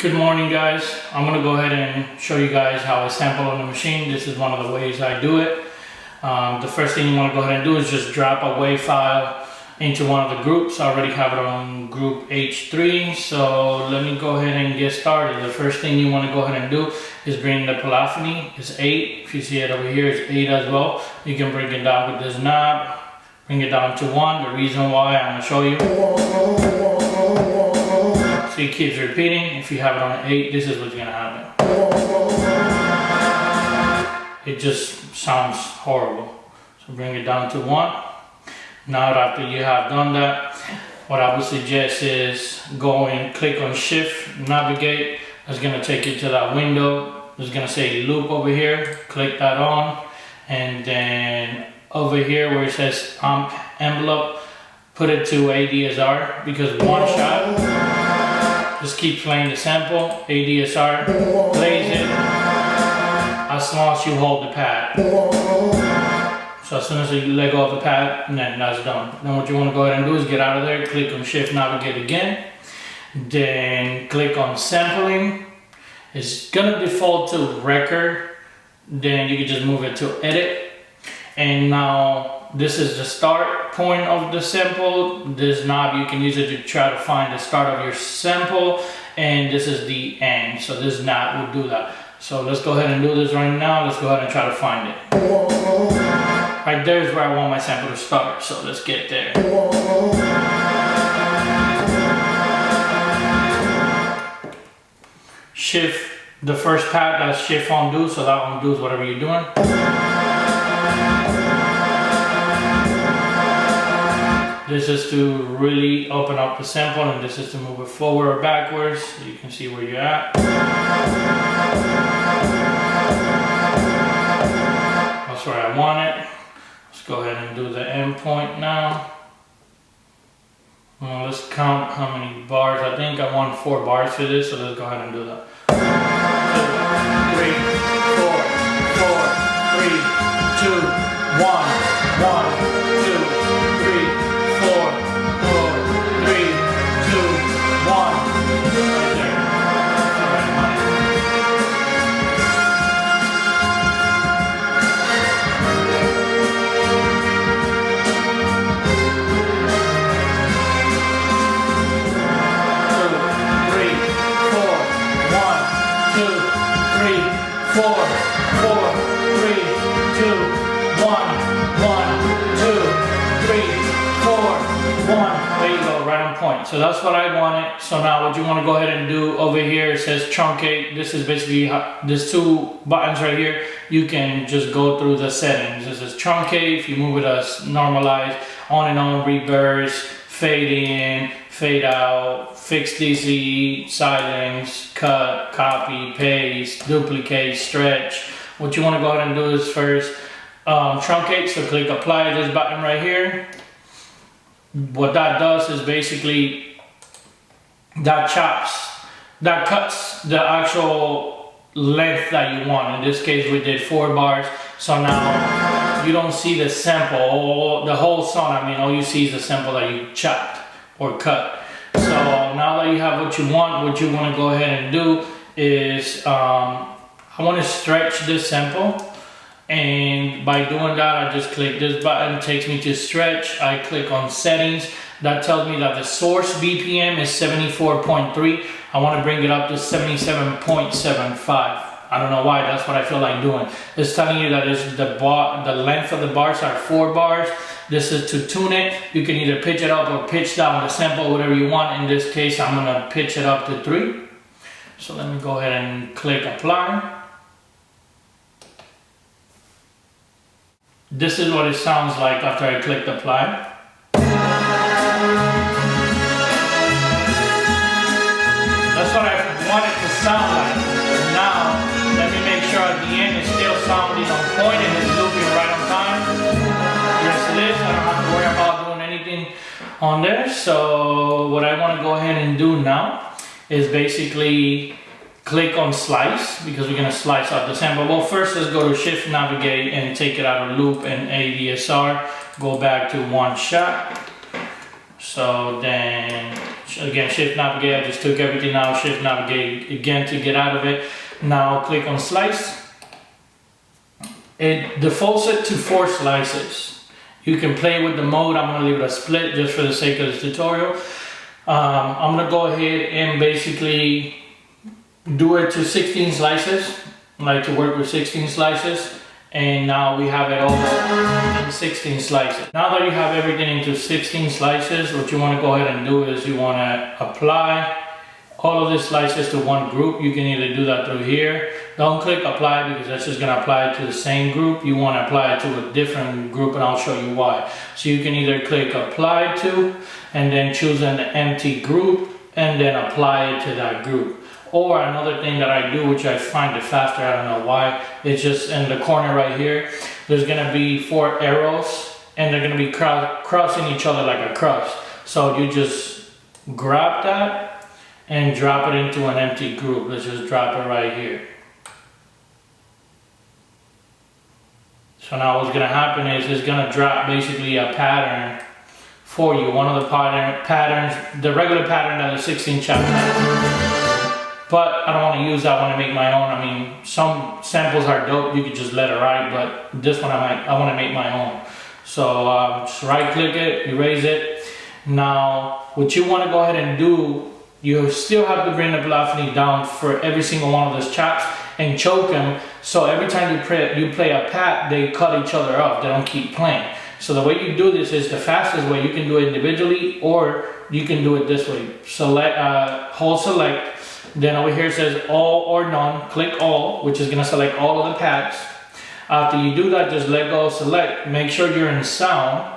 Good morning, guys. I'm going to go ahead and show you guys how I sample on the machine. This is one of the ways I do it. The first thing you want to go ahead and do is just drop a WAV file into one of the groups. I already have it on group H3, so let me go ahead and get started. The first thing you want to go ahead and do is bring the polyphony. It's 8. If you see it over here, it's 8 as well. You can bring it down with this knob, bring it down to 1. The reason why, I'm going to show you. So it keeps repeating. If you have it on 8, this is what's going to happen. It just sounds horrible. So bring it down to 1. Now after you have done that, what I would suggest is go and click on Shift, navigate. That's going to take you to that window. It's going to say loop over here. Click that on. And then over here where it says envelope, put it to ADSR, because one shot just keep playing the sample. ADSR plays it as long as you hold the pad. So as soon as you let go of the pad, then that's done. Then what you want to go ahead and do is get out of there, click on Shift, navigate again, then click on sampling. It's gonna default to record. Then you can just move it to edit. And now this is the start point of the sample. This knob, you can use it to try to find the start of your sample, and this is the end. So this knob will do that. So let's go ahead and do this right now. Let's go ahead and try to find it. Right there is where I want my sample to start. So let's get there. Shift the first pad, that's shift undo, so that undoes whatever you're doing. This is to really open up the sample, and this is to move it forward or backwards so you can see where you're at. That's where I want it. Let's go ahead and do the end point now. Well, let's count how many bars. I think I want 4 bars for this, so let's go ahead and do that. 2, 3, 4, 4, 3, 2, 1, 1, 2, 3, 4, 4, 3, 2, 1. Right there. There you go, right on point. So that's what I wanted. So now what you want to go ahead and do over here, it says truncate. This is basically, there's 2 buttons right here. You can just go through the settings. This is truncate. If you move it as normalize, on and on, reverse, fade in, fade out, fix DC, silence, cut, copy, paste, duplicate, stretch. What you want to go ahead and do is first truncate. So click apply, this button right here. What that does is basically that cuts the actual length that you want. In this case we did 4 bars, so now you don't see the sample, the whole song. I mean, all you see is the sample that you chopped or cut. So now that you have what you want to go ahead and do is I want to stretch this sample. And by doing that, I just click this button, takes me to stretch. I click on settings. That tells me that the source BPM is 74.3. I want to bring it up to 77.75. I don't know why, that's what I feel like doing. It's telling you that the length of the bars are 4 bars. This is to tune it. You can either pitch it up or pitch down the sample, whatever you want. In this case, I'm going to pitch it up to 3. So let me go ahead and click apply. This is what it sounds like after I clicked apply. That's what I want it to sound like. Now, let me make sure at the end it's still sounding on point and it's looping right on time. Yes, it is. I don't have to worry about doing anything on there. So what I want to go ahead and do now is basically click on slice, because we're going to slice out the sample. Well, first let's go to shift navigate and take it out of loop and ADSR, go back to 1 shot. So then Again, shift navigate, I just took everything out, shift navigate again to get out of it. Now click on slice. It defaults it to 4 slices. You can play with the mode. I'm gonna leave it a split just for the sake of this tutorial. I'm gonna go ahead and basically do it to 16 slices. I like to work with 16 slices. And now we have it all in 16 slices. Now that you have everything into 16 slices, what you want to go ahead and do is you want to apply all of the slices to one group. You can either do that through here. Don't click apply because that's just going to apply to the same group. You want to apply it to a different group, and I'll show you why. So you can either click apply to and then choose an empty group and then apply it to that group. Or another thing that I do, which I find it faster, I don't know why, it's just in the corner right here, there's gonna be 4 arrows and they're gonna be crossing each other like a cross. So you just grab that and drop it into an empty group. Let's just drop it right here. So now what's gonna happen is it's gonna drop basically a pattern for you. One of the patterns, the regular pattern that the 16 chapter. But I don't want to use that one to make my own. I mean, some samples are dope, you could just let it ride, but this one I want to make my own. So just right click it, erase it. Now, what you want to go ahead and do, you still have to bring the velocity down for every single one of those chops and choke them. So every time you play a pat, they cut each other off, they don't keep playing. So the way you do this is the fastest way. You can do it individually or you can do it this way. Select, hold select. Then over here it says all or none, click all, which is gonna select all of the packs. After you do that, just let go of select, make sure you're in sound.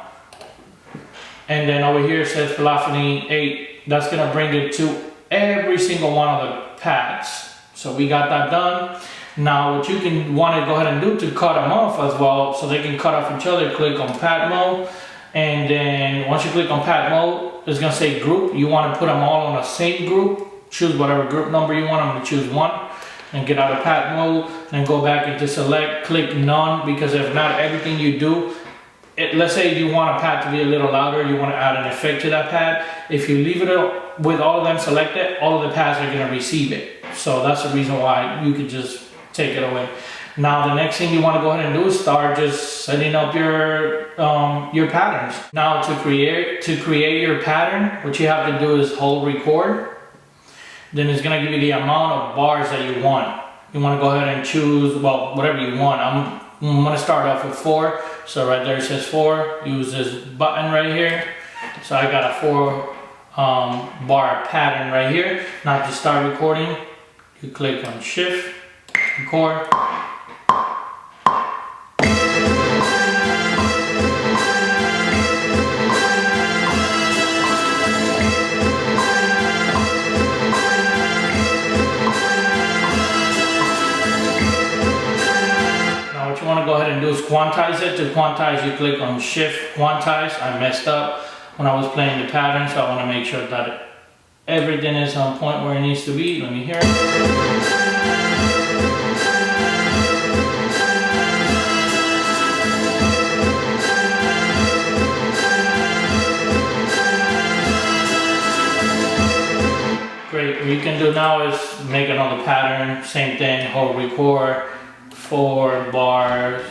And then over here it says velocity 8, that's gonna bring it to every single one of the packs. So we got that done. Now what you can wanna go ahead and do to cut them off as well, so they can cut off each other, click on pat mode. And then once you click on pat mode, it's gonna say group. You wanna put them all on the same group. Choose whatever group number you want. I'm going to choose 1 and get out of pat mode and go back into select, click none, because if not, everything you do, let's say you want a pad to be a little louder, you want to add an effect to that pad. If you leave it with all of them selected, all of the pads are going to receive it. So that's the reason why you could just take it away. Now the next thing you want to go ahead and do is start just setting up your patterns. Now to create your pattern, what you have to do is hold record. Then it's going to give you the amount of bars that you want. You want to go ahead and choose, well, whatever you want. I'm going to start off with 4. So right there it says 4. Use this button right here. So I got a 4 bar pattern right here. Now to start recording, you click on shift, record. Want to go ahead and do is quantize it. To quantize, you click on shift quantize. I messed up when I was playing the pattern, so I want to make sure that everything is on point where it needs to be. Let me hear it. Great. What you can do now is make another pattern. Same thing. Hold record. 4 bars,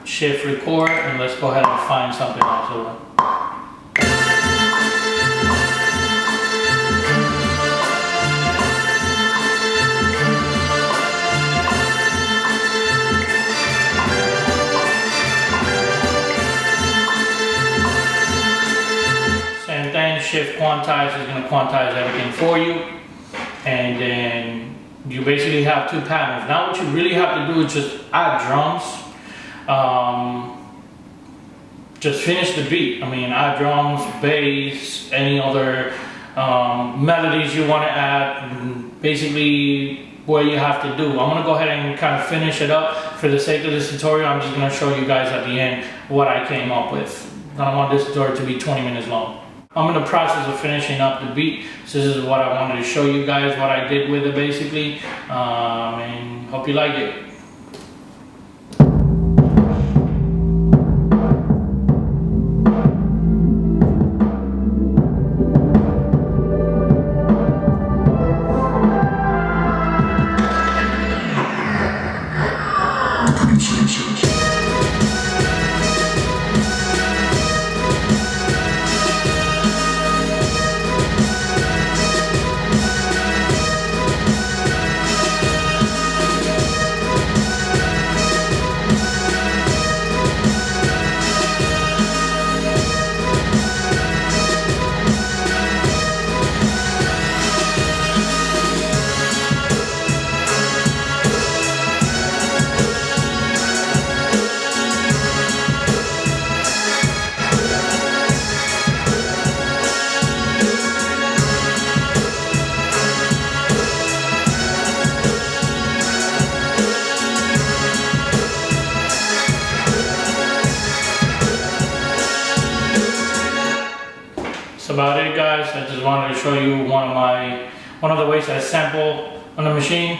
shift record, and let's go ahead and find something else. Same thing, shift quantize is going to quantize everything for you, and then you basically have 2 patterns. Now what you really have to do is just add drums. Just finish the beat. I mean, add drums, bass, any other melodies you want to add. Basically what you have to do. I'm going to go ahead and kind of finish it up. For the sake of this tutorial, I'm just going to show you guys at the end what I came up with. I don't want this tutorial to be 20 minutes long. I'm in the process of finishing up the beat, so this is what I wanted to show you guys, what I did with it basically, and hope you like it. about it, guys. I just wanted to show you one of the ways I sample on the machine.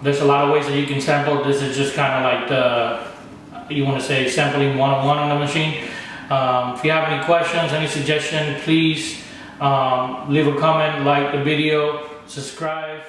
There's a lot of ways that you can sample. This is just kind of like the, you want to say, sampling 101 on the machine. If you have any questions, any suggestion, please leave a comment, like the video, subscribe.